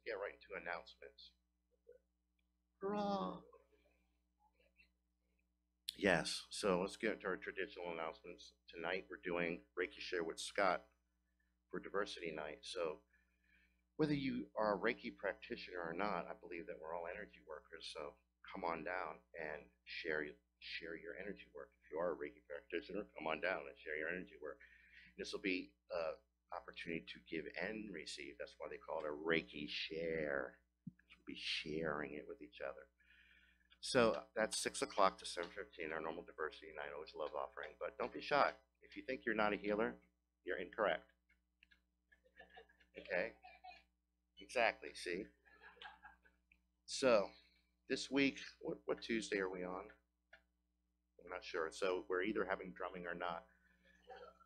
get right into announcements. Hurrah! Yes, so let's get to our traditional announcements. Tonight we're doing Reiki Share with Scott for Diversity Night. So whether you are a Reiki practitioner or not, I believe that we're all energy workers. So come on down and share your energy work. If you are a Reiki practitioner, come on down and share your energy work. This will be an opportunity to give and receive. That's why they call it a Reiki share. We'll be sharing it with each other. So that's 6 o'clock to 7:15, our normal diversity night. I always love offering, but don't be shy. If you think you're not a healer, you're incorrect. Okay? Exactly, see? So this week, what Tuesday are we on? I'm not sure. So we're either having drumming or not.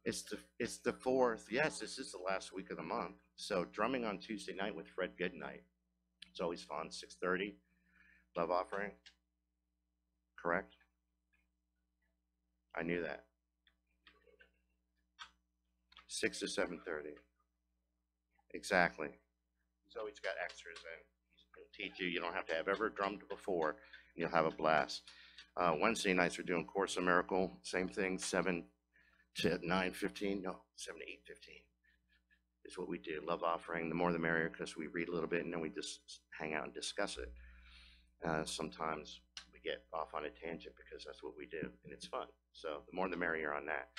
It's the 4th. Yes, this is the last week of the month. So drumming on Tuesday night with Fred Goodnight. It's always fun. 6:30. Love offering. Correct? I knew that. 6 to 7:30. Exactly. He's always got extras in. He'll teach you. You don't have to have ever drummed before, and you'll have a blast. Wednesday nights we're doing Course in Miracle. Same thing, 7 to 9:15. No, 7 to 8:15 is what we do. Love offering. The more the merrier, because we read a little bit and then we just hang out and discuss it. Sometimes we get off on a tangent because that's what we do, and it's fun. So the more the merrier on that.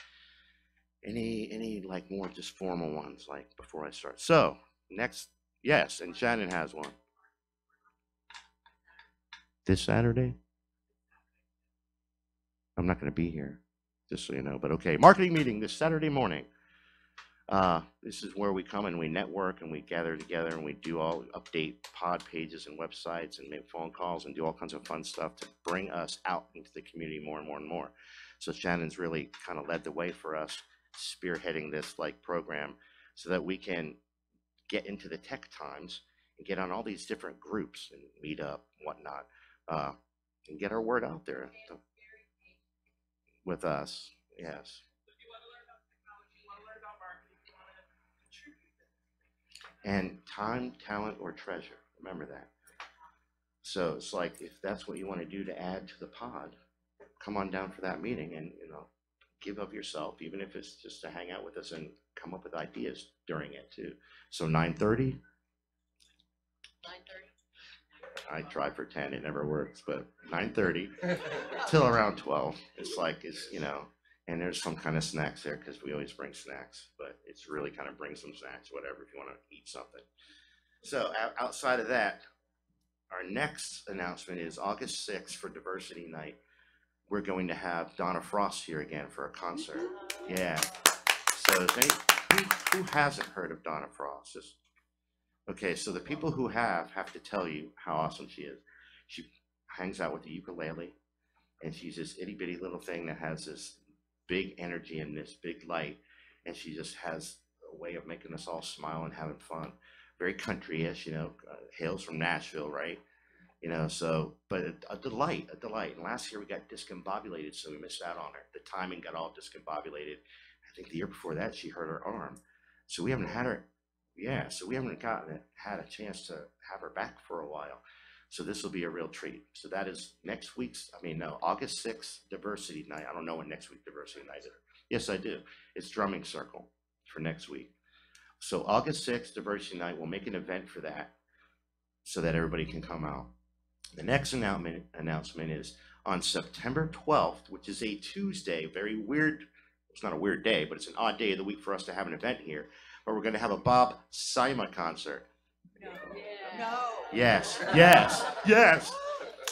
Any like more just formal ones like before I start. So next, yes, and Shannon has one. This Saturday? I'm not going to be here, just so you know, but okay. Marketing meeting this Saturday morning. This is where we come and we network and we gather together and we do all update pod pages and websites and make phone calls and do all kinds of fun stuff to bring us out into the community more and more and more. So Shannon's really kind of led the way for us, spearheading this like program so that we can get into the tech times and get on all these different groups and meet up and whatnot, and get our word out there with us. Yes. And time, talent, or treasure. Remember that. So it's like if that's what you want to do to add to the pod, come on down for that meeting and give of yourself, even if it's just to hang out with us and come up with ideas during it too. So 9:30. 9:30. I try for 10, it never works, but 9:30 till around 12. It's like and there's some kind of snacks there because we always bring snacks, but it's really kind of bring some snacks, whatever, if you want to eat something. So outside of that, our next announcement is August 6th for Diversity Night. We're going to have Donna Frost here again for a concert. Yeah. So who hasn't heard of Donna Frost? Okay, so the people who have to tell you how awesome she is. She hangs out with the ukulele, and she's this itty bitty little thing that has this big energy and this big light, and she just has a way of making us all smile and having fun. Very country-ish, hails from Nashville, right? So, but a delight. And last year we got discombobulated, so we missed out on her. The timing got all discombobulated. I think the year before that she hurt her arm, so we haven't had her. Yeah, so we haven't had a chance to have her back for a while. So this will be a real treat. So that is August 6th, Diversity Night. I don't know when next week Diversity Night is. Yes, I do. It's Drumming Circle for next week. So August 6th, Diversity Night, we'll make an event for that so that everybody can come out. The next announcement is on September 12th, which is a Tuesday, very weird. It's not a weird day, but it's an odd day of the week for us to have an event here. But we're going to have a Bob Saima concert. No. No. Yes.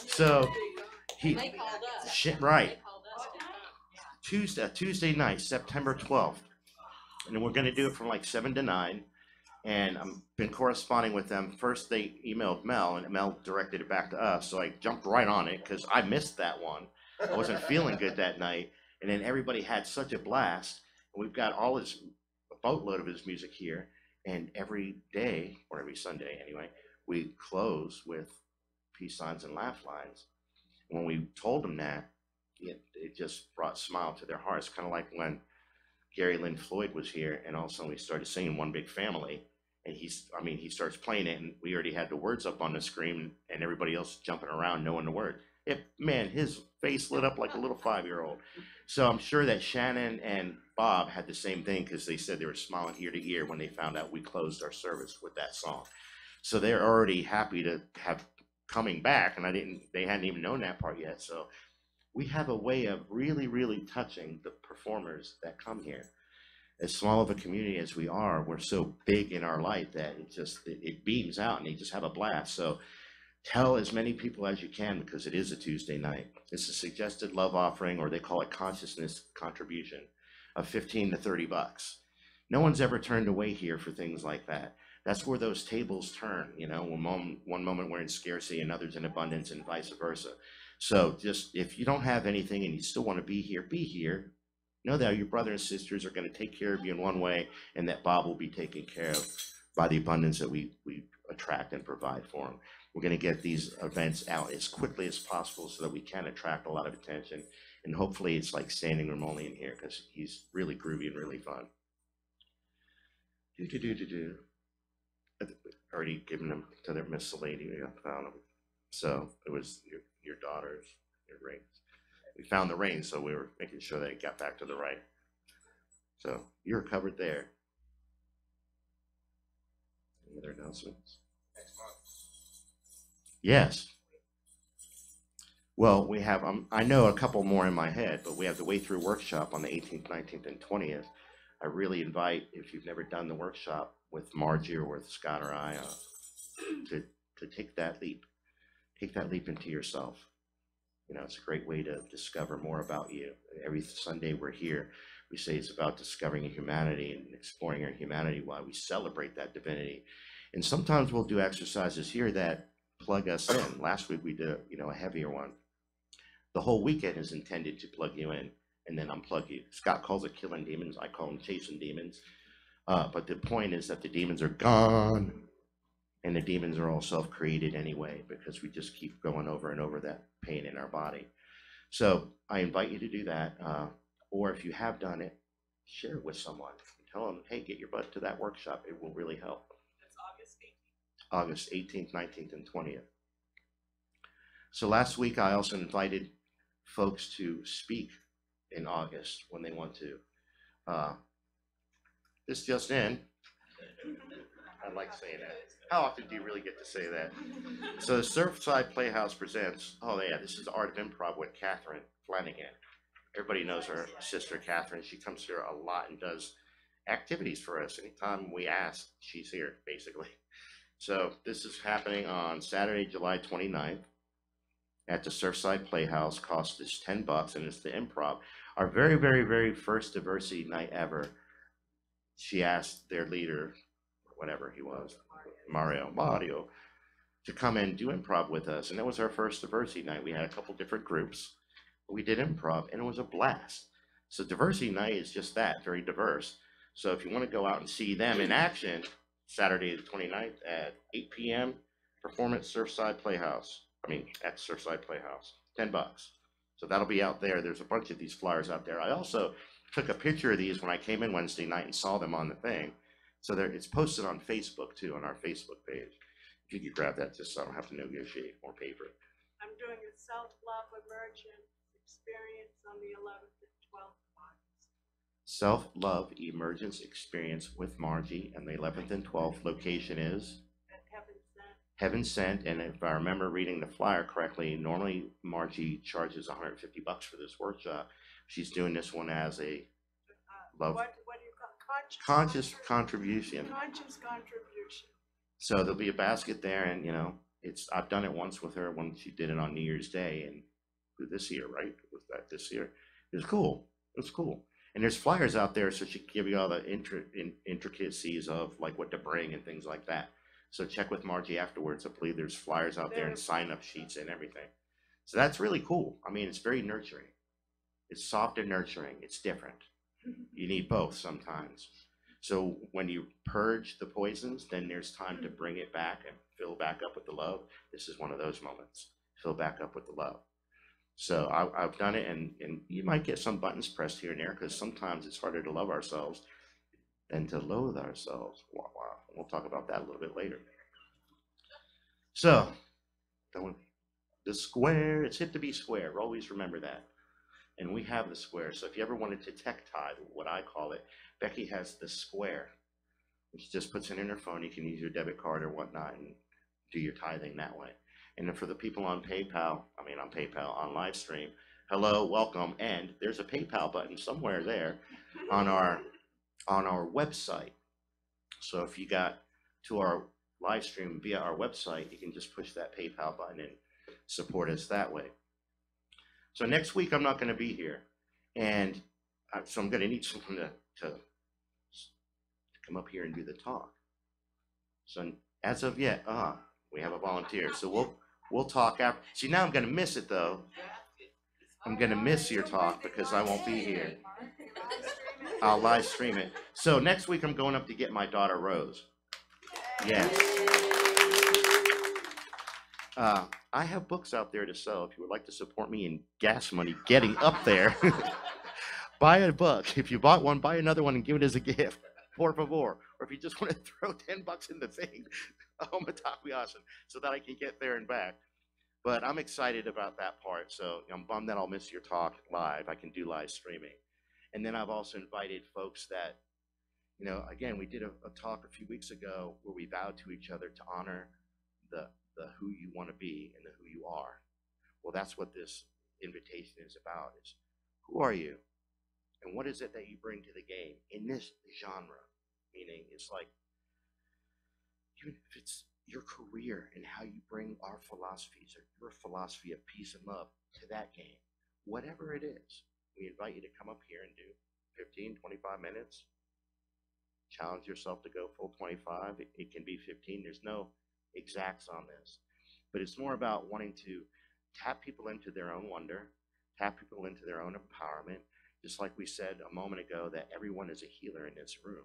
So right. Tuesday night, September 12th. And we're going to do it from like 7 to 9. And I've been corresponding with them. First, they emailed Mel, and Mel directed it back to us. So I jumped right on it because I missed that one. I wasn't feeling good that night. And then everybody had such a blast. And we've got a boatload of his music here. And every day, or every Sunday anyway, we close with peace signs and laugh lines. And when we told them that, it just brought a smile to their hearts. Kind of like when Gary Lynn Floyd was here, and all of a sudden we started singing One Big Family, And I mean, he starts playing it, and we already had the words up on the screen, and everybody else jumping around knowing the word. Man, his face lit up like a little 5-year-old. So I'm sure that Shannon and Bob had the same thing, because they said they were smiling ear to ear when they found out we closed our service with that song. So they're already happy to have coming back, and they hadn't even known that part yet. So we have a way of really, really touching the performers that come here. As small of a community as we are, we're so big in our light that it beams out, and they just have a blast. So tell as many people as you can, because it is a Tuesday night. It's a suggested love offering, or they call it consciousness contribution, of 15 to 30 bucks. No one's ever turned away here for things like that. That's where those tables turn, one moment we're in scarcity and others in abundance, and vice versa. So just, if you don't have anything and you still want to be here, be here. Know that your brothers and sisters are going to take care of you in one way, and that Bob will be taken care of by the abundance that we attract and provide for him. We're going to get these events out as quickly as possible so that we can attract a lot of attention. And hopefully it's like standing room only in here, because he's really groovy and really fun. Already given them to their Miss Lady. We found them. So it was your daughter's, your rings. We found the ring, so we were making sure that it got back to the right. So you're covered there. Any other announcements? Next month. Yes. Well, we have, I know a couple more in my head, but we have the Way Through workshop on the 18th, 19th, and 20th. I really invite, if you've never done the workshop with Margie or with Scott or I, to take that leap. Take that leap into yourself. It's a great way to discover more about you. Every Sunday we're here, we say it's about discovering your humanity and exploring our humanity while we celebrate that divinity. And sometimes we'll do exercises here that plug us in. Last week we did a heavier one. The whole weekend is intended to plug you in and then unplug you. Scott calls it killing demons. I call them chasing demons. But the point is that the demons are gone, and the demons are all self-created anyway, because we just keep going over and over that pain in our body. So I invite you to do that. Or if you have done it, share it with someone. Tell them, hey, get your butt to that workshop. It will really help. That's August 18th. August 18th, 19th, and 20th. So last week I also invited folks to speak in August when they want to. This just in. I like saying that. How often do you really get to say that? So the Surfside Playhouse presents, this is the Art of Improv with Catherine Flanagan. Everybody knows her sister, Catherine. She comes here a lot and does activities for us. Anytime we ask, she's here, basically. So this is happening on Saturday, July 29th at the Surfside Playhouse. Cost is $10, and it's the improv. Our very, very, very first diversity night ever. She asked their leader, whatever he was, Mario, to come and do improv with us. And that was our first diversity night. We had a couple different groups. We did improv, and it was a blast. So diversity night is just that, very diverse. So if you want to go out and see them in action, Saturday the 29th at 8 p.m., performance Surfside Playhouse. At Surfside Playhouse, $10. So that'll be out there. There's a bunch of these flyers out there. I also took a picture of these when I came in Wednesday night and saw them on the thing. So it's posted on Facebook too, on our Facebook page. If you could grab that, just so I don't have to negotiate more paper. I'm doing a self-love emergence experience on the 11th and 12th August. Self-love emergence experience with Margie, and the 11th and 12th location is? At Heaven Sent. Heaven Sent, and if I remember reading the flyer correctly, normally Margie charges $150 for this workshop. She's doing this one as a love. What do you call it? Conscious contribution. Conscious contribution. So there'll be a basket there, and I've done it once with her when she did it on New Year's Day, and this year, right? Was that this year? It was cool. It was cool. And there's flyers out there, so she can give you all the intricacies of like what to bring and things like that. So check with Margie afterwards. I believe there's flyers out there and sign-up sheets and everything. So that's really cool. It's very nurturing. It's soft and nurturing. It's different. You need both sometimes. So when you purge the poisons, then there's time to bring it back and fill back up with the love. This is one of those moments. Fill back up with the love. So I've done it, and you might get some buttons pressed here and there, because sometimes it's harder to love ourselves than to loathe ourselves. Wow, wow. We'll talk about that a little bit later. So, the square, it's hip to be square. Always remember that. And we have the square. So if you ever wanted to tech tithe, what I call it, Becky has the square. She just puts it in her phone. You can use your debit card or whatnot and do your tithing that way. And then for the people on PayPal, on live stream, hello, welcome. And there's a PayPal button somewhere there on our website. So if you got to our live stream via our website, you can just push that PayPal button and support us that way. So next week I'm not going to be here, and so I'm going to need someone to come up here and do the talk. So as of yet, we have a volunteer. So we'll talk after. See, now I'm going to miss it though. I'm going to miss your talk because I won't be here. I'll live stream it. So next week I'm going up to get my daughter Rose. Yes. I have books out there to sell. If you would like to support me in gas money getting up there, buy a book. If you bought one, buy another one and give it as a gift. Por favor. Or if you just want to throw $10 in the thing, that'd be awesome, so that I can get there and back. But I'm excited about that part. So I'm bummed that I'll miss your talk live. I can do live streaming. And then I've also invited folks that, again, we did a talk a few weeks ago where we vowed to each other to honor the who you want to be and the who you are. Well, that's what this invitation is about, is who are you? And what is it that you bring to the game in this genre? Meaning, it's like, even if it's your career and how you bring our philosophies or your philosophy of peace and love to that game, whatever it is, we invite you to come up here and do 15, 25 minutes. Challenge yourself to go full 25. It can be 15. There's no exacts on this, but it's more about wanting to tap people into their own wonder, tap people into their own empowerment, just like we said a moment ago that everyone is a healer in this room.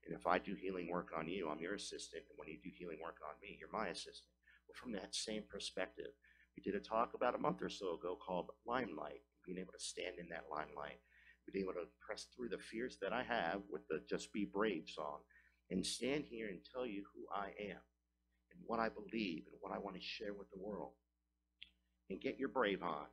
And if I do healing work on you, I'm your assistant, and when you do healing work on me, you're my assistant. Well, from that same perspective, we did a talk about a month or so ago called Limelight, being able to stand in that limelight, being able to press through the fears that I have with the Just Be Brave song, and stand here and tell you who I am, and what I believe, and what I want to share with the world. And get your brave on,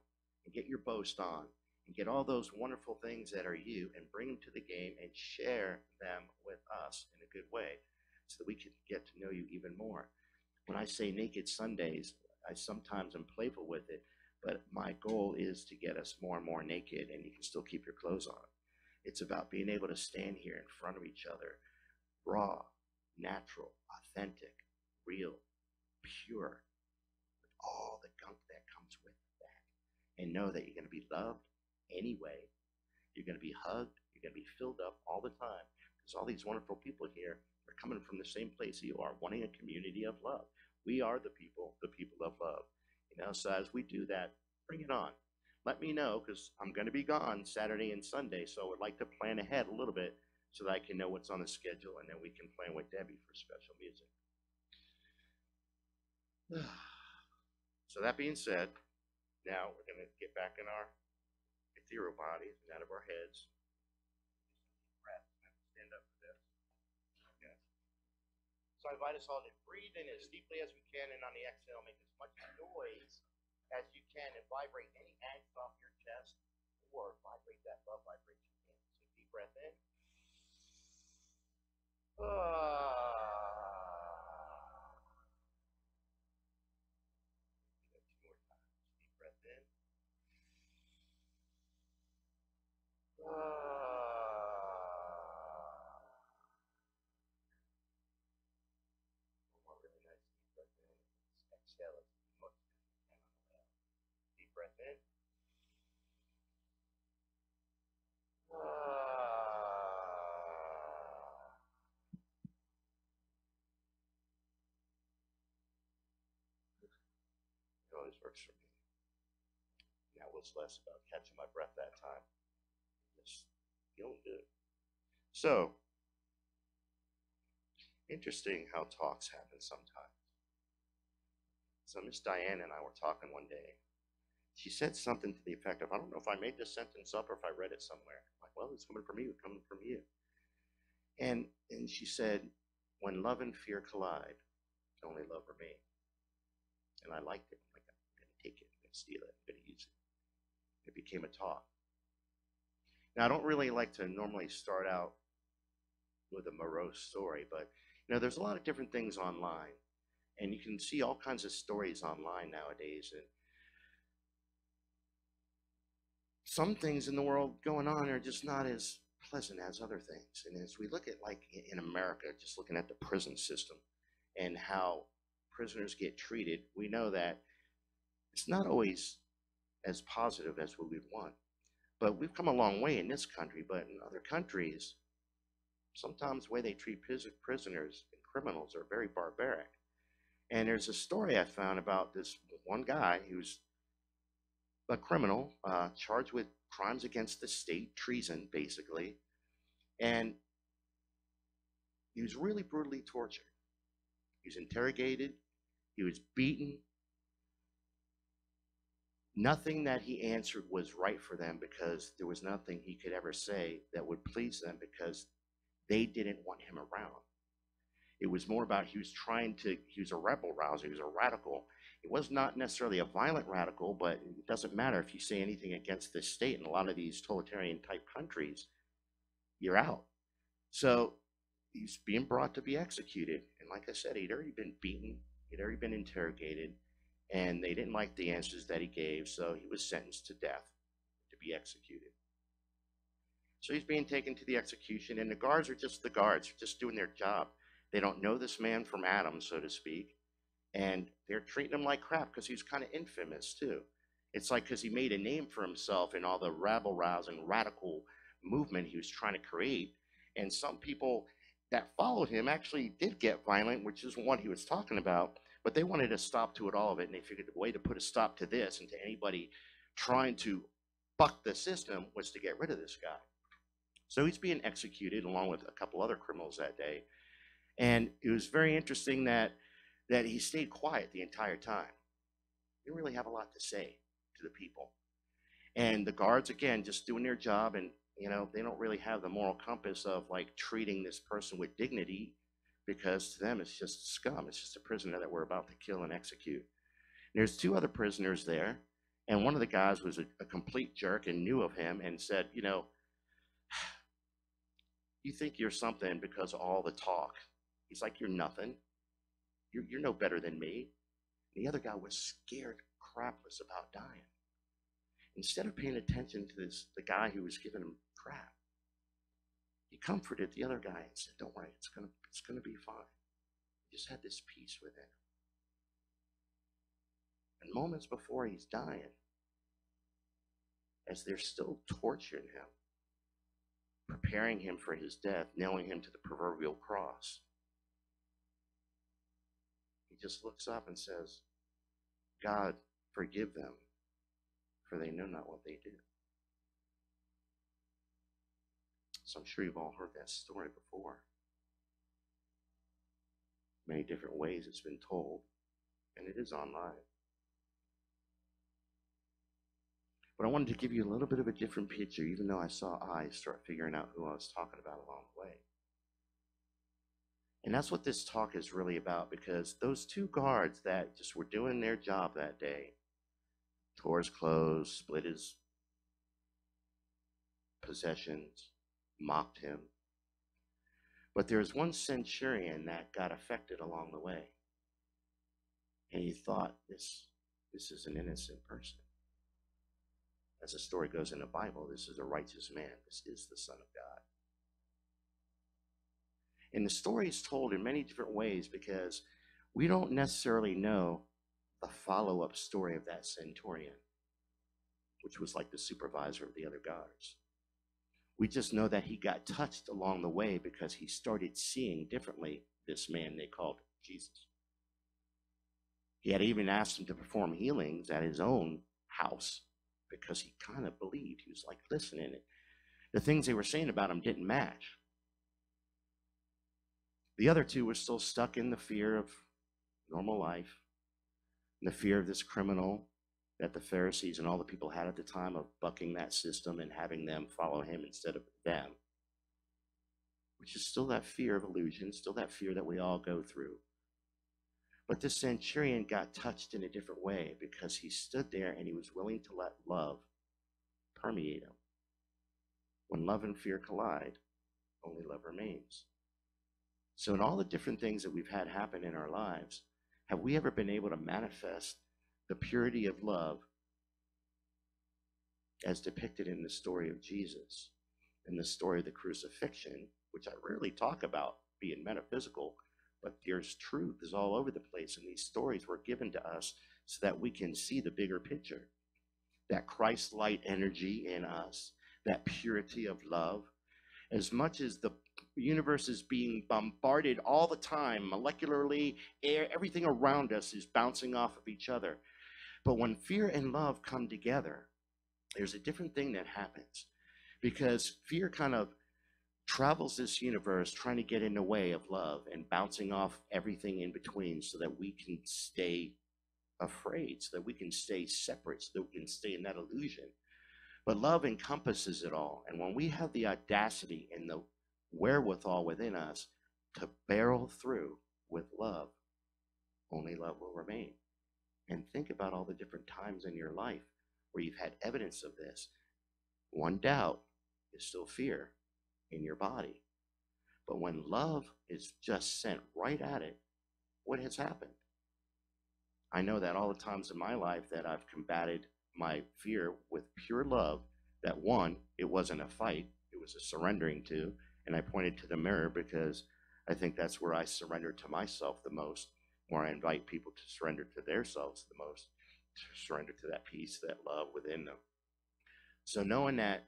and get your boast on, and get all those wonderful things that are you, and bring them to the game and share them with us in a good way, so that we can get to know you even more. When I say Naked Sundays, I sometimes am playful with it, but my goal is to get us more and more naked, and you can still keep your clothes on. It's about being able to stand here in front of each other, raw, natural, authentic, real, pure, with all the gunk that comes with that, and know that you're going to be loved anyway. You're going to be hugged. You're going to be filled up all the time, because all these wonderful people here are coming from the same place you are, wanting a community of love. We are the people of love. So as we do that, bring it on. Let me know, because I'm going to be gone Saturday and Sunday, so I would like to plan ahead a little bit so that I can know what's on the schedule, and then we can plan with Debbie for special music. So that being said, now we're going to get back in our ethereal bodies and out of our heads. Stand up for this. Okay. So I invite us all to breathe in as deeply as we can, and on the exhale, make as much noise as you can and vibrate any angst off your chest, or vibrate that love vibration in. So deep breath in. Exhale as much as you can on the way out. Deep breath in. It always works for me. Now it was less about catching my breath that time. Just feeling good. So, interesting how talks happen sometimes. So Miss Diane and I were talking one day. She said something to the effect of, I don't know if I made this sentence up or if I read it somewhere. I'm like, well, it's coming from you, coming from you. And she said, when love and fear collide, only love remain. And I liked it. I'm like, I'm going to take it, I'm going to steal it, I'm going to use it. It became a talk. Now, I don't really like to normally start out with a morose story, but there's a lot of different things online, and you can see all kinds of stories online nowadays, and some things in the world going on are just not as pleasant as other things. And as we look at, like in America, just looking at the prison system and how prisoners get treated, we know that it's not always as positive as we would want. But we've come a long way in this country, but in other countries, sometimes the way they treat prisoners and criminals are very barbaric. And there's a story I found about this one guy who's a criminal, charged with crimes against the state, treason, basically. And he was really brutally tortured. He was interrogated. He was beaten. Nothing that he answered was right for them, because there was nothing he could ever say that would please them, because they didn't want him around. It was more about he was a rebel rouser, he was a radical. It was not necessarily a violent radical, but it doesn't matter if you say anything against the state. In a lot of these totalitarian type countries, you're out. So he's being brought to be executed. And like I said, he'd already been beaten, he'd already been interrogated, and they didn't like the answers that he gave, so he was sentenced to death, to be executed. So he's being taken to the execution, and the guards are just the guards, just doing their job. They don't know this man from Adam, so to speak, and they're treating him like crap because he's kind of infamous too. It's like because he made a name for himself in all the rabble-rousing, radical movement he was trying to create, and some people that followed him actually did get violent, which isn't what he was talking about, but they wanted a stop to all of it, and they figured the way to put a stop to this and to anybody trying to buck the system was to get rid of this guy. So he's being executed along with a couple other criminals that day. And it was very interesting that he stayed quiet the entire time. He didn't really have a lot to say to the people. And the guards, again, just doing their job, and they don't really have the moral compass of like treating this person with dignity, because to them it's just scum. It's just a prisoner that we're about to kill and execute. There's two other prisoners there, and one of the guys was a complete jerk and knew of him and said, you think you're something because of all the talk. He's like, you're nothing. You're no better than me. And the other guy was scared crapless about dying. Instead of paying attention to the guy who was giving him crap, he comforted the other guy and said, don't worry, it's gonna be fine. He just had this peace within him. And moments before he's dying, as they're still torturing him, preparing him for his death, nailing him to the proverbial cross, he just looks up and says, God, forgive them, for they know not what they do. So I'm sure you've all heard that story before. Many different ways it's been told, and it is online. But I wanted to give you a little bit of a different picture, even though I saw eyes start figuring out who I was talking about along the way. And that's what this talk is really about, because those two guards that just were doing their job that day, tore his clothes, split his possessions, mocked him. But there's one centurion that got affected along the way. And he thought, this is an innocent person. As the story goes in the Bible, this is a righteous man. This is the Son of God. And the story is told in many different ways, because we don't necessarily know the follow-up story of that centurion, which was like the supervisor of the other guards. We just know that he got touched along the way because he started seeing differently this man they called Jesus. He had even asked him to perform healings at his own house because he kind of believed. He was like listening. The things they were saying about him didn't match. The other two were still stuck in the fear of normal life, in the fear of this criminal that the Pharisees and all the people had at the time of bucking that system and having them follow him instead of them. which is still that fear of illusion, still that fear that we all go through. But the centurion got touched in a different way because he stood there and he was willing to let love permeate him. When love and fear collide, only love remains. So in all the different things that we've had happen in our lives, have we ever been able to manifest the purity of love as depicted in the story of Jesus, in the story of the crucifixion, which I rarely talk about being metaphysical, but there's truth is all over the place, and these stories were given to us so that we can see the bigger picture, that Christ-light energy in us, that purity of love. As much as the universe is being bombarded all the time, molecularly, air, everything around us is bouncing off of each other. But when fear and love come together, there's a different thing that happens, because fear kind of travels this universe trying to get in the way of love and bouncing off everything in between so that we can stay afraid, so that we can stay separate, so that we can stay in that illusion. But love encompasses it all. And when we have the audacity and the wherewithal within us to barrel through with love, only love will remain. And think about all the different times in your life where you've had evidence of this. One doubt is still fear in your body. But when love is just sent right at it, what has happened? I know that all the times in my life that I've combated my fear with pure love, that one, it wasn't a fight, it was a surrendering to, and I pointed to the mirror because I think that's where I surrender to myself the most, where I invite people to surrender to themselves the most, to surrender to that peace, that love within them. So knowing that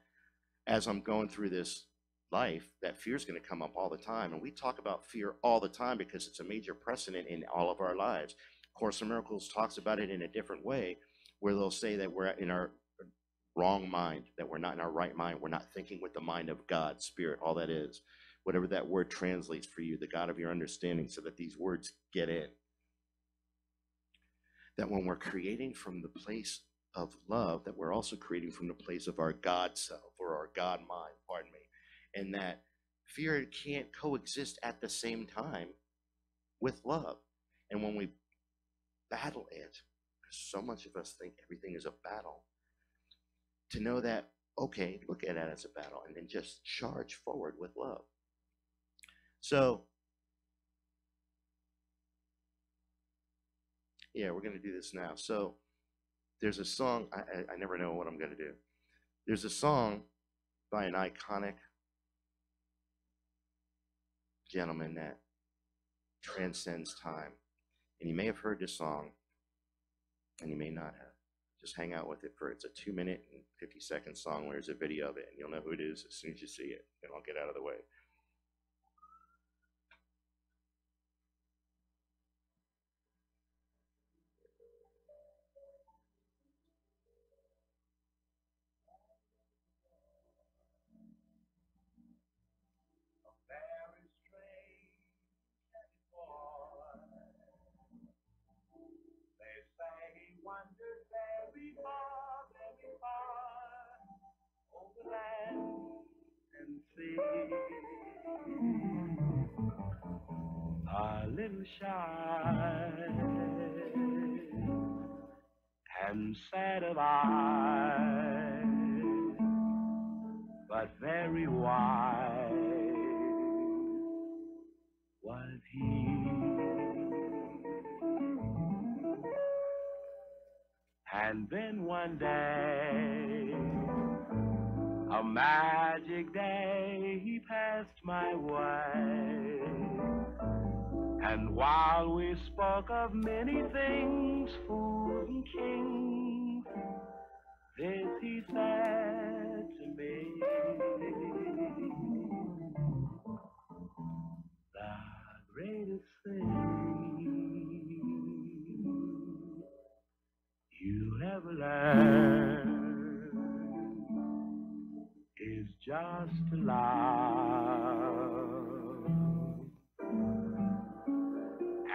as I'm going through this life, that fear is going to come up all the time, and we talk about fear all the time because it's a major precedent in all of our lives. Course in Miracles talks about it in a different way, where they'll say that we're in our wrong mind, that we're not in our right mind, we're not thinking with the mind of God, Spirit, all that is, whatever that word translates for you, the God of your understanding, so that these words get in. That when we're creating from the place of love, that we're also creating from the place of our God self, or our God mind, pardon me, and that fear can't coexist at the same time with love. And when we battle it, because so much of us think everything is a battle, to know that, okay, look at it as a battle and then just charge forward with love. So, yeah, we're going to do this now. So, there's a song, I never know what I'm going to do. There's a song by an iconic gentleman that transcends time. And you may have heard this song, and you may not have. Just hang out with it it's a 2-minute and 50-second song where there's a video of it, and you'll know who it is as soon as you see it, and I'll get out of the way. A little shy and sad of eye, but very wise was he. And then one day, a magic day, he passed my way. And while we spoke of many things, fools and kings, this he said to me: the greatest thing you'll ever learn is just to love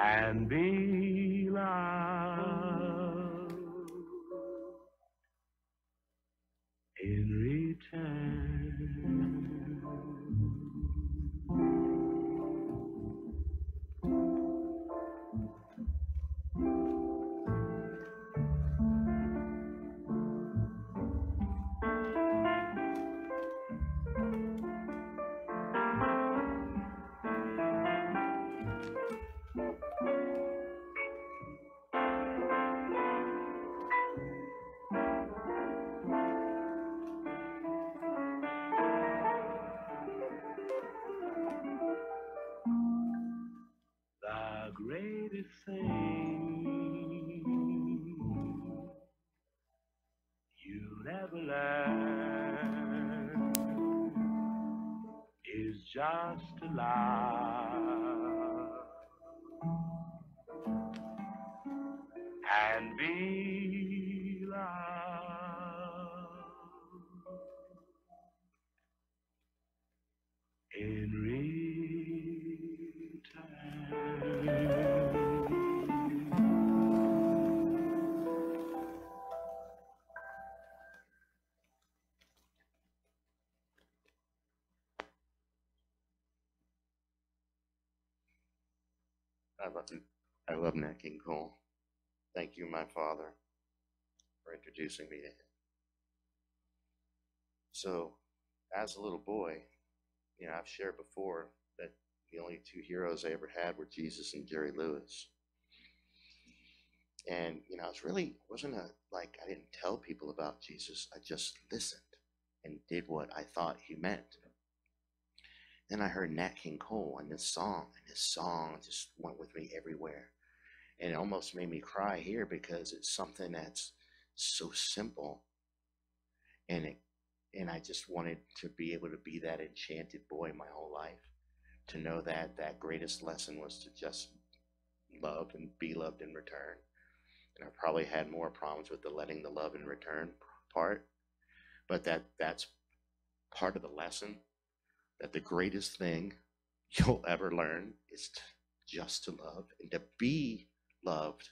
and be loved in return. thing you'll ever learn is just to love and be loved in I love Nat King Cole. Thank you, my father, for introducing me to him. So, as a little boy, you know, I've shared before that the only two heroes I ever had were Jesus and Jerry Lewis. And, you know, wasn't like I didn't tell people about Jesus. I just listened and did what I thought he meant. Then I heard Nat King Cole and this song just went with me everywhere. And it almost made me cry here because it's something that's so simple. And I just wanted to be able to be that enchanted boy my whole life. To know that that greatest lesson was to just love and be loved in return. And I probably had more problems with the letting the love in return part. But that's part of the lesson. That the greatest thing you'll ever learn is just to love and to be loved.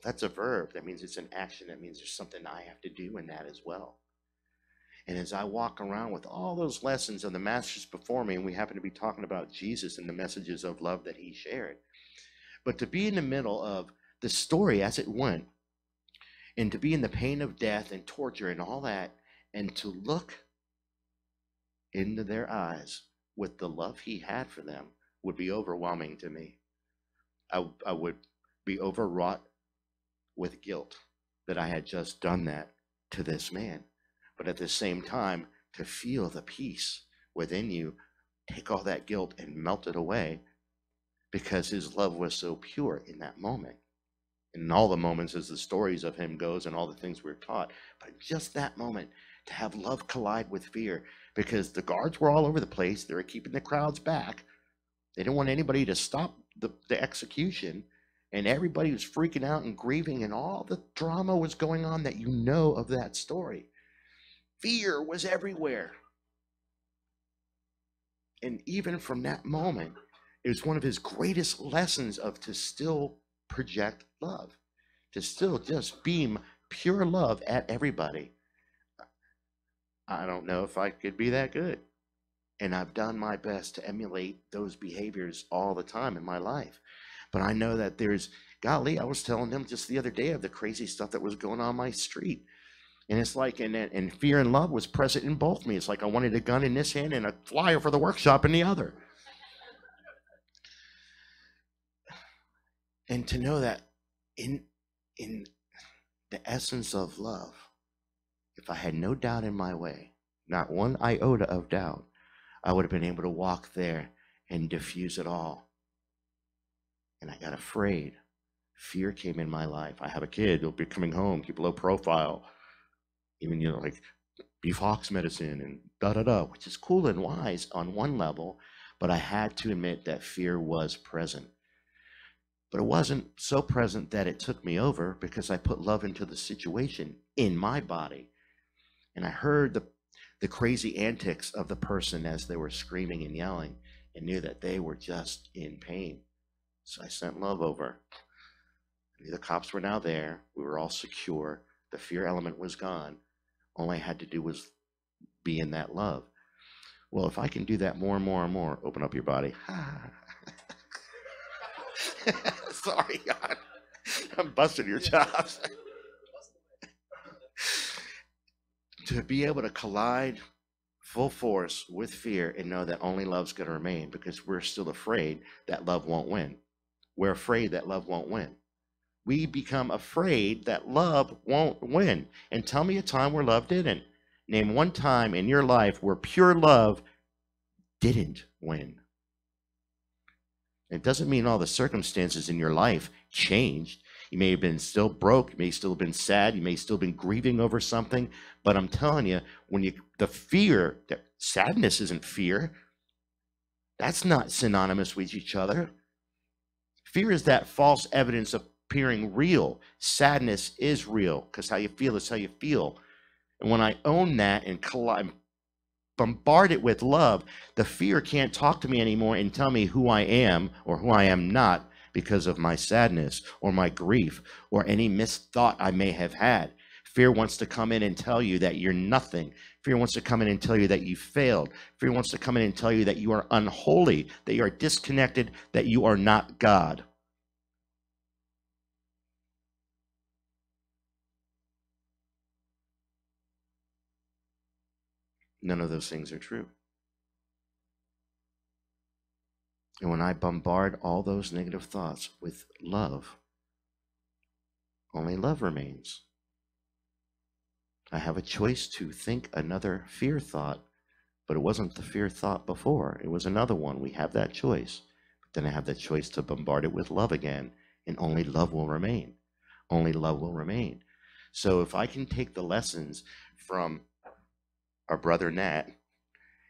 That's a verb. That means it's an action. That means there's something I have to do in that as well. And as I walk around with all those lessons of the masters before me, and we happen to be talking about Jesus and the messages of love that he shared, but to be in the middle of the story as it went, and to be in the pain of death and torture and all that, and to look into their eyes with the love he had for them would be overwhelming to me. I would be overwrought with guilt that I had just done that to this man. But at the same time, to feel the peace within you, take all that guilt and melt it away because his love was so pure in that moment. And in all the moments as the stories of him goes and all the things we're taught, but just that moment to have love collide with fear because the guards were all over the place. They were keeping the crowds back. They didn't want anybody to stop the execution. And everybody was freaking out and grieving and all the drama was going on that you know of that story. Fear was everywhere. And even from that moment, it was one of his greatest lessons of to still project love, to still just beam pure love at everybody. I don't know if I could be that good. And I've done my best to emulate those behaviors all the time in my life. But I know that golly, I was telling him just the other day of the crazy stuff that was going on my street. And it's like, and fear and love was present in both me. It's like I wanted a gun in this hand and a flyer for the workshop in the other. And to know that in the essence of love, if I had no doubt in my way, not one iota of doubt, I would have been able to walk there and diffuse it all. And I got afraid. Fear came in my life. I have a kid who'll be coming home, keep a low profile. Even, you know, like beef ox medicine and da-da-da, which is cool and wise on one level, but I had to admit that fear was present. But it wasn't so present that it took me over because I put love into the situation in my body. And I heard the crazy antics of the person as they were screaming and yelling and knew that they were just in pain. So I sent love over. The cops were now there. We were all secure. The fear element was gone. All I had to do was be in that love. Well, if I can do that more and more and more, open up your body. Sorry, God. I'm busting your chops. To be able to collide full force with fear and know that only love's going to remain because we're still afraid that love won't win. We're afraid that love won't win. We become afraid that love won't win. And tell me a time where love didn't. Name one time in your life where pure love didn't win. It doesn't mean all the circumstances in your life changed. You may have been still broke, you may still have been sad, you may still have been grieving over something, but I'm telling you, the fear, that sadness isn't fear. That's not synonymous with each other. Fear is that false evidence appearing real. Sadness is real, because how you feel is how you feel. And when I own that and bombard it with love, the fear can't talk to me anymore and tell me who I am or who I am not because of my sadness or my grief or any misthought I may have had. Fear wants to come in and tell you that you're nothing. Fear wants to come in and tell you that you failed. Fear wants to come in and tell you that you are unholy, that you are disconnected, that you are not God. None of those things are true. And when I bombard all those negative thoughts with love, only love remains. I have a choice to think another fear thought, but it wasn't the fear thought before. It was another one. We have that choice. But then I have the choice to bombard it with love again, and only love will remain. Only love will remain. So if I can take the lessons from our brother Nat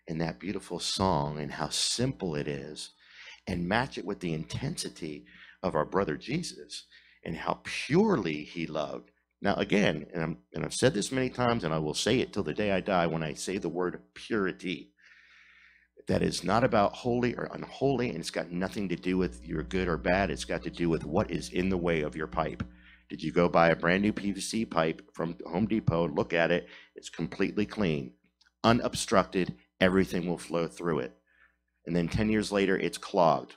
and that beautiful song and how simple it is, and match it with the intensity of our brother Jesus and how purely he loved. Now, again, and I've said this many times, and I will say it till the day I die when I say the word purity. That is not about holy or unholy, and it's got nothing to do with you're good or bad. It's got to do with what is in the way of your pipe. Did you go buy a brand new PVC pipe from Home Depot, look at it, it's completely clean, unobstructed, everything will flow through it. And then 10 years later, it's clogged,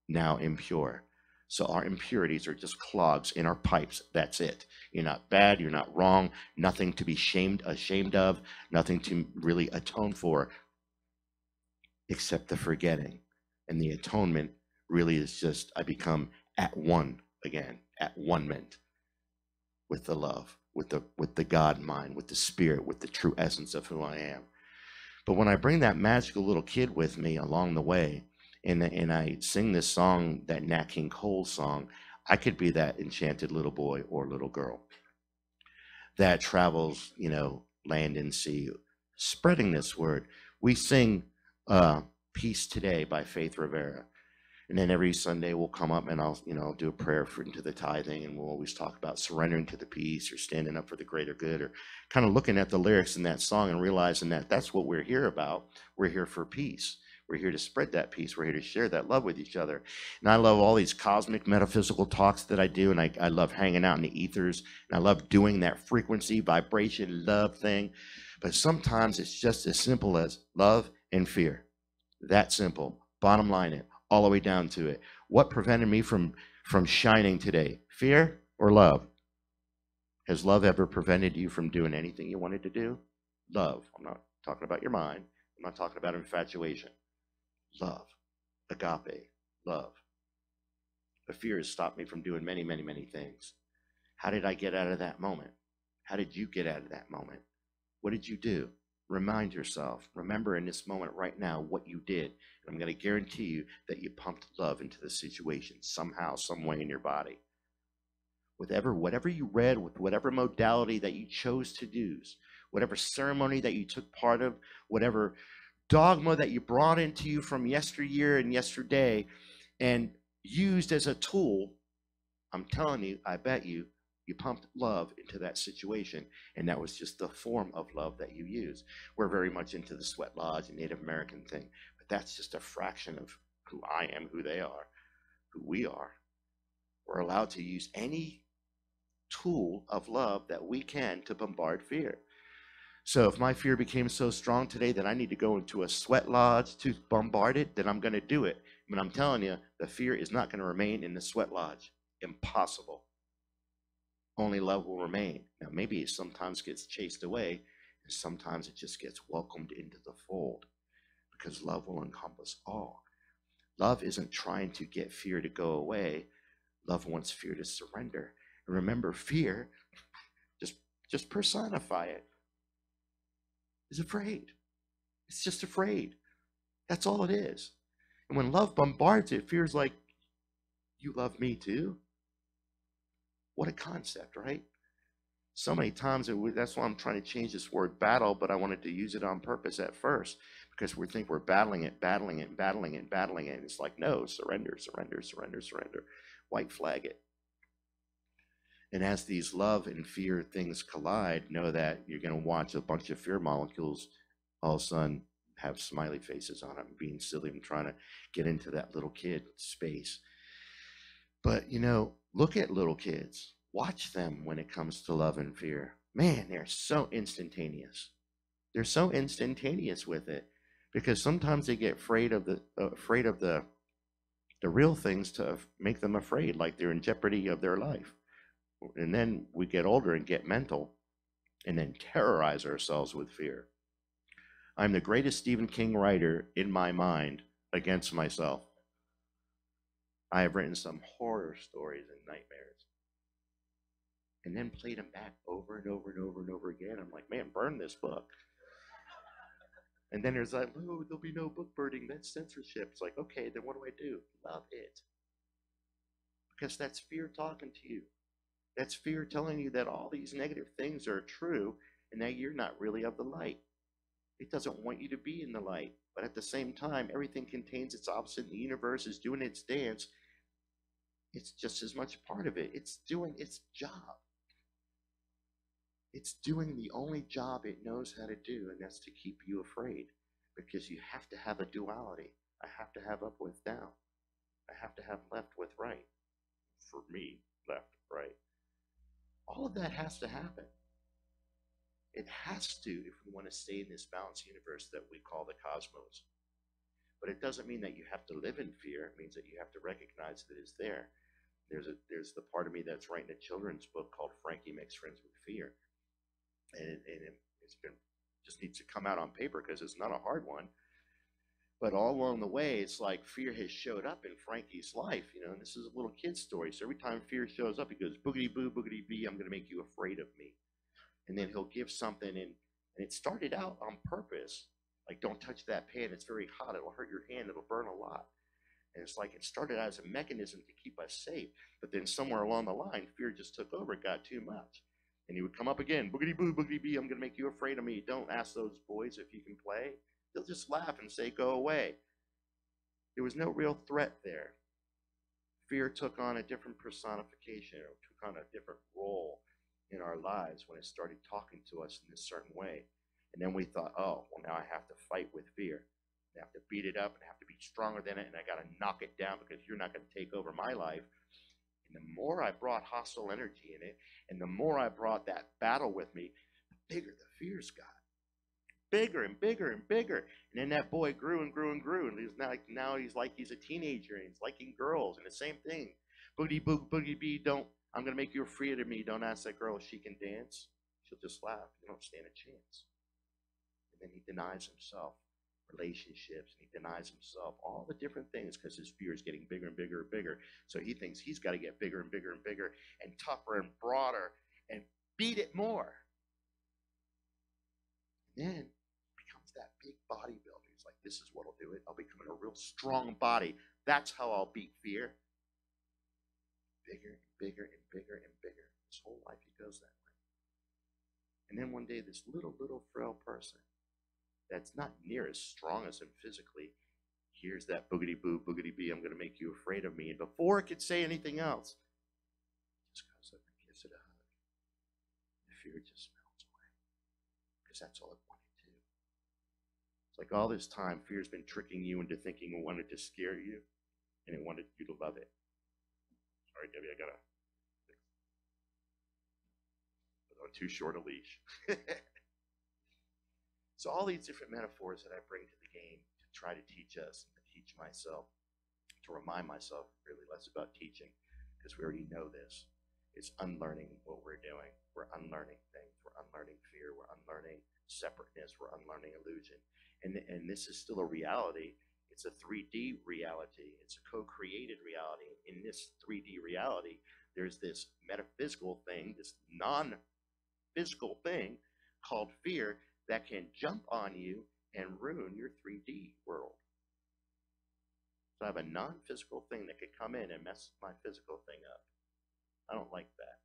now impure. So our impurities are just clogs in our pipes. That's it. You're not bad. You're not wrong. Nothing to be ashamed of. Nothing to really atone for, except the forgetting. And the atonement really is just, I become at one again, at one-ment with the love, with the God mind, with the spirit, with the true essence of who I am. But when I bring that magical little kid with me along the way, and I sing this song, that Nat King Cole song, I could be that enchanted little boy or little girl that travels, land and sea, spreading this word. We sing Peace Today by Faith Rivera. And then every Sunday we'll come up and I'll do a prayer into the tithing, and we'll always talk about surrendering to the peace or standing up for the greater good, or kind of looking at the lyrics in that song and realizing that that's what we're here about. We're here for peace. We're here to spread that peace. We're here to share that love with each other. And I love all these cosmic metaphysical talks that I do, and I love hanging out in the ethers, and I love doing that frequency, vibration, love thing. But sometimes it's just as simple as love and fear. That simple. Bottom line it. All the way down to it. What prevented me from shining today? Fear or love? Has love ever prevented you from doing anything you wanted to do? Love. I'm not talking about your mind. I'm not talking about infatuation. Love. Agape. Love. But fear has stopped me from doing many, many, many things. How did I get out of that moment? How did you get out of that moment? What did you do? Remind yourself, remember in this moment right now what you did. And I'm going to guarantee you that you pumped love into the situation somehow, some way in your body. Whatever you read, with whatever modality that you chose to use, whatever ceremony that you took part of, whatever dogma that you brought into you from yesteryear and yesterday and used as a tool, I'm telling you, I bet you pumped love into that situation, and that was just the form of love that you use. We're very much into the sweat lodge and Native American thing, but that's just a fraction of who I am, who they are, who we are. We're allowed to use any tool of love that we can to bombard fear. So if my fear became so strong today that I need to go into a sweat lodge to bombard it, then I'm going to do it. But I'm telling you, the fear is not going to remain in the sweat lodge. Impossible. Only love will remain. Now, maybe it sometimes gets chased away, and sometimes it just gets welcomed into the fold, because love will encompass all. Love isn't trying to get fear to go away. Love wants fear to surrender. And remember, fear, just personify it, is afraid. It's just afraid. That's all it is. And when love bombards it, fear's like, You love me too? What a concept, right? So many times, that's why I'm trying to change this word battle, but I wanted to use it on purpose at first because we think we're battling it, battling it, battling it, battling it. And it's like, no, surrender, surrender, surrender, surrender. White flag it. And as these love and fear things collide, know that you're going to watch a bunch of fear molecules all of a sudden have smiley faces on them, being silly and trying to get into that little kid space. But, look at little kids. Watch them when it comes to love and fear. Man, they're so instantaneous. They're so instantaneous with it because sometimes they get afraid of the real things to make them afraid, like they're in jeopardy of their life. And then we get older and get mental and then terrorize ourselves with fear. I'm the greatest Stephen King writer in my mind against myself. I have written some horror stories and nightmares and then played them back over and over and over and over again. I'm like, man, burn this book. And then there's like, oh, there'll be no book burning. That's censorship. It's like, okay, then what do I do? Love it. Because that's fear talking to you. That's fear telling you that all these negative things are true and that you're not really of the light. It doesn't want you to be in the light. But at the same time, everything contains its opposite. The universe is doing its dance. It's just as much part of it. It's doing its job. It's doing the only job it knows how to do, and that's to keep you afraid. Because you have to have a duality. I have to have up with down. I have to have left with right. For me, left, right. All of that has to happen. It has to if we want to stay in this balanced universe that we call the cosmos. But it doesn't mean that you have to live in fear. It means that you have to recognize that it's there. There's the part of me that's writing a children's book called Frankie Makes Friends with Fear. And it's been just needs to come out on paper because it's not a hard one. But all along the way, it's like fear has showed up in Frankie's life, and this is a little kid's story. So every time fear shows up, he goes, boogity boo, boogity bee, I'm going to make you afraid of me. And then he'll give something, and it started out on purpose. Like, don't touch that pan, it's very hot, it'll hurt your hand, it'll burn a lot. And it's like it started out as a mechanism to keep us safe. But then somewhere along the line, fear just took over, it got too much. And he would come up again, boogity boo, boogity bee, I'm going to make you afraid of me. Don't ask those boys if you can play. They'll just laugh and say, go away. There was no real threat there. Fear took on a different personification or took on a different role in our lives when it started talking to us in this certain way. And then we thought, oh, well, now I have to fight with fear. I have to beat it up and I have to be stronger than it, and I got to knock it down because you're not going to take over my life. And the more I brought hostile energy in it, and the more I brought that battle with me, the bigger the fears got. Bigger and bigger and bigger. And then that boy grew and grew and grew. And now he's like he's a teenager and he's liking girls. And the same thing. Boogie boo, boogie bee, I'm going to make you afraid of me. Don't ask that girl if she can dance. She'll just laugh. You don't stand a chance. And then he denies himself relationships, and he denies himself all the different things because his fear is getting bigger and bigger and bigger. So he thinks he's got to get bigger and bigger and bigger and tougher and broader and beat it more. And then becomes that big bodybuilder. He's like, this is what'll do it. I'll become a real strong body. That's how I'll beat fear. Bigger and bigger and bigger and bigger. His whole life he goes that way. And then one day this little frail person that's not near as strong as him physically hears that boogity boo, boogity bee, I'm going to make you afraid of me. And before it could say anything else, just goes up and gives it a hug. The fear just melts away because that's all it wanted to. It's like all this time, fear's been tricking you into thinking it wanted to scare you, and it wanted you to love it. Sorry, Debbie, I got to put on too short a leash. So all these different metaphors that I bring to the game to try to teach us, and to teach myself, to remind myself really less about teaching, because we already know this. It's unlearning what we're doing. We're unlearning things. We're unlearning fear. We're unlearning separateness. We're unlearning illusion. And this is still a reality. It's a 3D reality. It's a co-created reality. In this 3D reality, there's this metaphysical thing, this non-physical thing called fear that can jump on you and ruin your 3D world. So I have a non-physical thing that could come in and mess my physical thing up. I don't like that.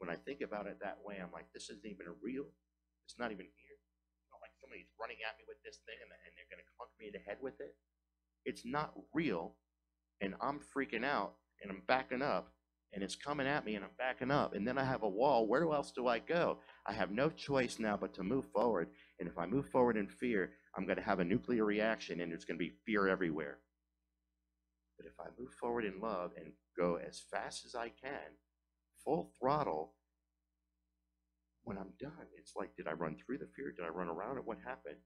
When I think about it that way, I'm like, this isn't even real. It's not even here. You know, like somebody's running at me with this thing and they're going to clunk me in the head with it. It's not real, and I'm freaking out, and I'm backing up, and it's coming at me, and I'm backing up, and then I have a wall. Where else do I go? I have no choice now but to move forward, and if I move forward in fear, I'm going to have a nuclear reaction, and there's going to be fear everywhere. But if I move forward in love and go as fast as I can, full throttle, when I'm done, it's like, did I run through the fear? Did I run around it? What happened?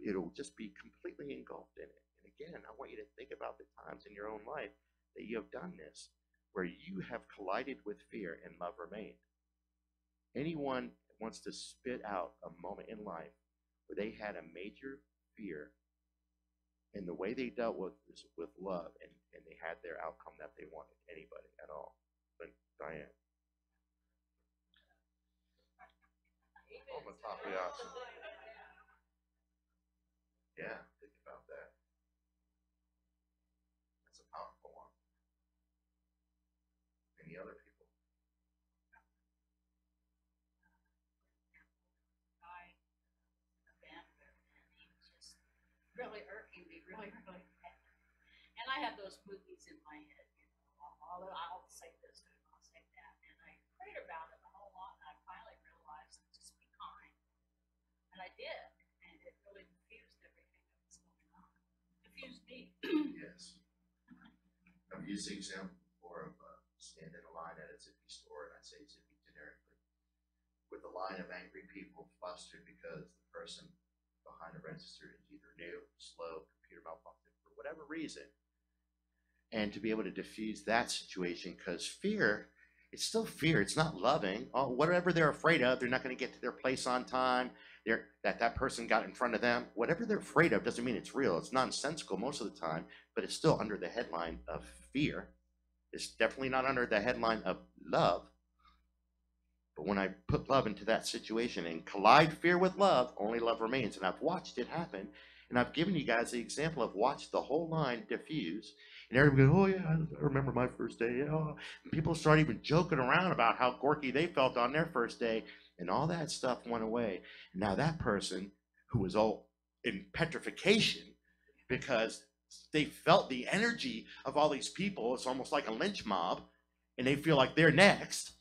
It'll just be completely engulfed in it. And again, I want you to think about the times in your own life that you have done this, where you have collided with fear and love remained. Anyone wants to spit out a moment in life where they had a major fear, and the way they dealt with this with love, and they had their outcome that they wanted. Anybody at all? But Diane. Oh, my top, yeah. Yeah, think about that. That's a powerful one. Any other people? Really irking me, really. And I have those movies in my head, you know, I'll say this and I'll say that. And I prayed about it a whole lot, and I finally realized just be kind. And I did, and it really diffused everything that was going on. Diffused me. Yes. I've used the example before of standing in a line at a Zippy store, and I say Zippy generically, with a line of angry people flustered because the person behind the register is either new, slow, computer malfunction, for whatever reason. And to be able to diffuse that situation, because fear, it's still fear. It's not loving. Oh, whatever they're afraid of, they're not going to get to their place on time. That person got in front of them. Whatever they're afraid of doesn't mean it's real. It's nonsensical most of the time, but it's still under the headline of fear. It's definitely not under the headline of love. But when I put love into that situation and collide fear with love, only love remains. And I've watched it happen. And I've given you guys the example of watch the whole line diffuse. And everybody goes, oh yeah, I remember my first day. Oh. And people start even joking around about how gorky they felt on their first day. And all that stuff went away. And now that person who was all in petrification because they felt the energy of all these people, it's almost like a lynch mob, and they feel like they're next.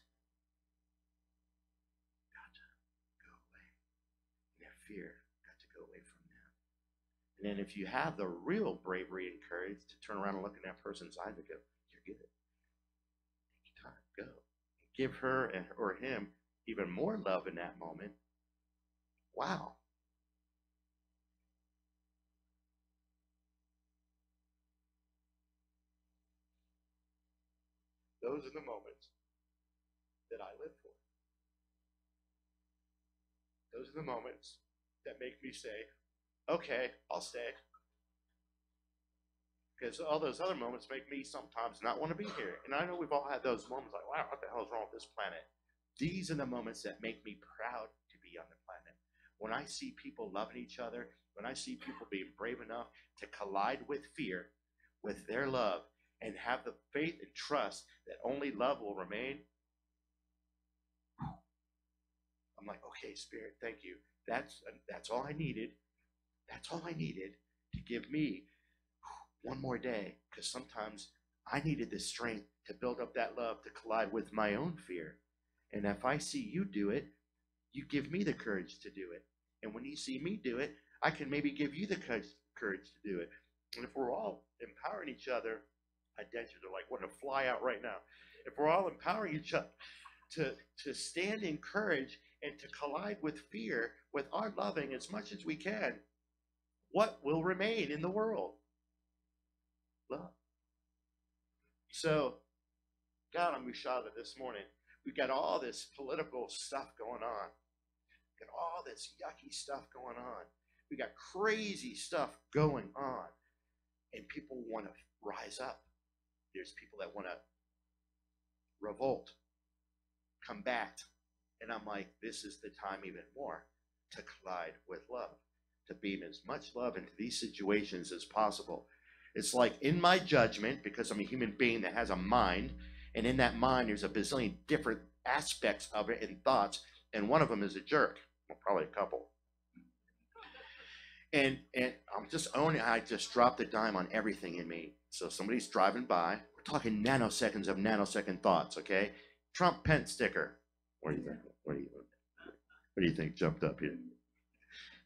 Fear got to go away from them. And then if you have the real bravery and courage to turn around and look in that person's eyes and go, you're good. Take your time, go. Give her or him even more love in that moment. Wow. Those are the moments that I live for. Those are the moments that make me say, okay, I'll stay. Because all those other moments make me sometimes not want to be here. And I know we've all had those moments like, wow, what the hell is wrong with this planet? These are the moments that make me proud to be on the planet. When I see people loving each other, when I see people being brave enough to collide with fear, with their love, and have the faith and trust that only love will remain, I'm like, okay, Spirit, thank you. That's all I needed. That's all I needed to give me one more day, because sometimes I needed the strength to build up that love to collide with my own fear. And if I see you do it, you give me the courage to do it. And when you see me do it, I can maybe give you the courage to do it. And if we're all empowering each other, I dent you to like want to fly out right now. If we're all empowering each other to stand in courage and to collide with fear with our loving as much as we can, what will remain in the world? Love. So, God, I'm Mushada this morning. We've got all this political stuff going on. We've got all this yucky stuff going on. We got crazy stuff going on. And people want to rise up. There's people that want to revolt, combat. And I'm like, this is the time even more to collide with love. to beam as much love into these situations as possible. It's like in my judgment, because I'm a human being that has a mind, and in that mind there's a bazillion different aspects of it and thoughts, and one of them is a jerk. Well, probably a couple. And I'm just owning, I just dropped a dime on everything in me. So somebody's driving by, we're talking nanoseconds of nanosecond thoughts, okay? Trump Pence sticker. What do you think? What do you think jumped up here?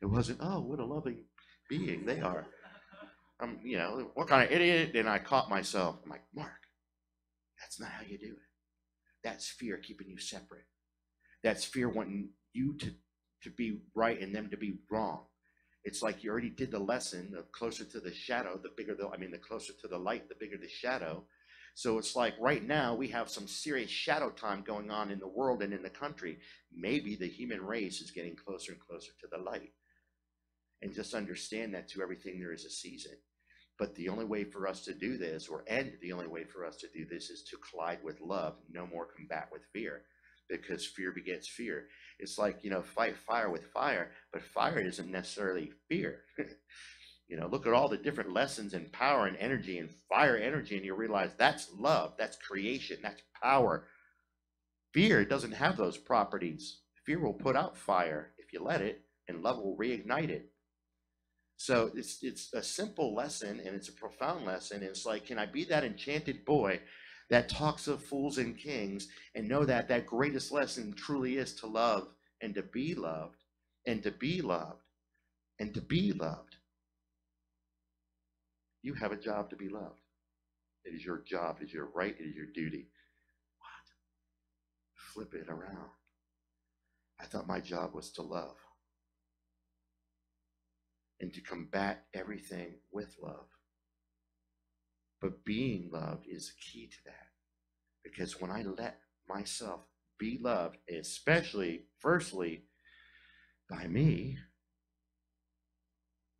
It wasn't, oh, what a loving being they are. You know, what kind of idiot? And I caught myself. I'm like, Mark, that's not how you do it. That's fear keeping you separate. That's fear wanting you to be right and them to be wrong. It's like you already did the lesson. The closer to the shadow, the closer to the light, the bigger the shadow. So it's like right now we have some serious shadow time going on in the world and in the country. Maybe the human race is getting closer and closer to the light. And just understand that to everything there is a season. But the only way for us to do this, the only way for us to do this, is to collide with love, no more combat with fear. Because fear begets fear. It's like, you know, fight fire with fire, but fire isn't necessarily fear. You know, look at all the different lessons in power and energy and fire energy, and you realize that's love, that's creation, that's power. Fear doesn't have those properties. Fear will put out fire if you let it, and love will reignite it. So it's a simple lesson, and it's a profound lesson. It's like, can I be that enchanted boy that talks of fools and kings, and know that that greatest lesson truly is to love and to be loved and to be loved and to be loved. You have a job to be loved. It is your job, it is your right, it is your duty. What? Flip it around. I thought my job was to love and to combat everything with love. But being loved is key to that. Because when I let myself be loved, especially, firstly, by me,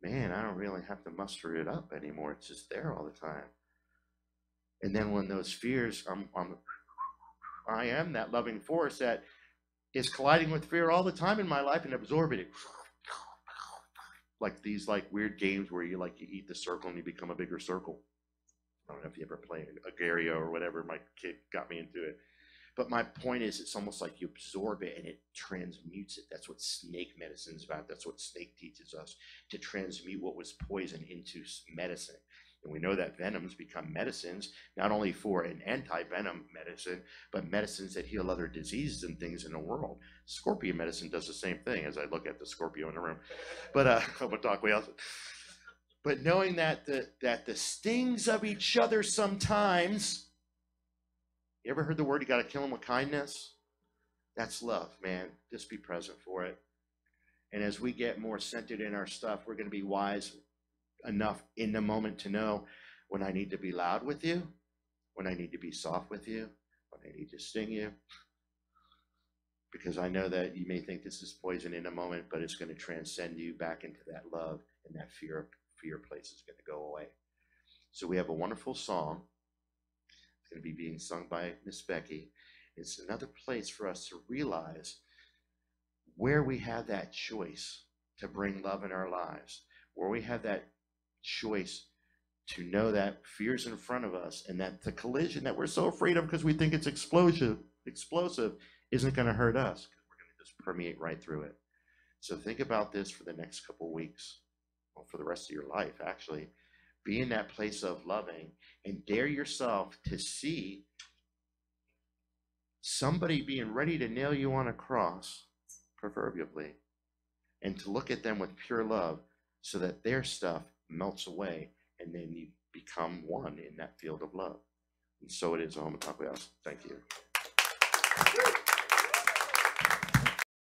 man, I don't really have to muster it up anymore. It's just there all the time. And then when those fears, I am that loving force that is colliding with fear all the time in my life and absorbing it. Like these weird games where you eat the circle and you become a bigger circle. I don't know if you ever play Agario or whatever. My kid got me into it. But my point is, it's almost like you absorb it and it transmutes it. That's what snake medicine is about. That's what snake teaches us, to transmute what was poison into medicine. And we know that venoms become medicines, not only for an anti-venom medicine, but medicines that heal other diseases and things in the world. Scorpion medicine does the same thing, as I look at the Scorpio in the room. But we'll talk way else. But knowing that the stings of each other sometimes, you ever heard the word, you got to kill them with kindness? That's love, man. Just be present for it. And as we get more centered in our stuff, we're going to be wise enough in the moment to know when I need to be loud with you, when I need to be soft with you, when I need to sting you. Because I know that you may think this is poison in a moment, but it's going to transcend you back into that love, and that fear place is going to go away. So we have a wonderful song. It's going to be being sung by Miss Becky. It's another place for us to realize where we have that choice to bring love in our lives, where we have that choice to know that fear's in front of us, and that the collision that we're so afraid of because we think it's explosive isn't going to hurt us, because we're going to just permeate right through it. So think about this for the next couple of weeks, or for the rest of your life, actually. Be in that place of loving, and dare yourself to see somebody being ready to nail you on a cross, proverbially, and to look at them with pure love, so that their stuff melts away, and then you become one in that field of love. And so it is, Omatakwe. Thank you.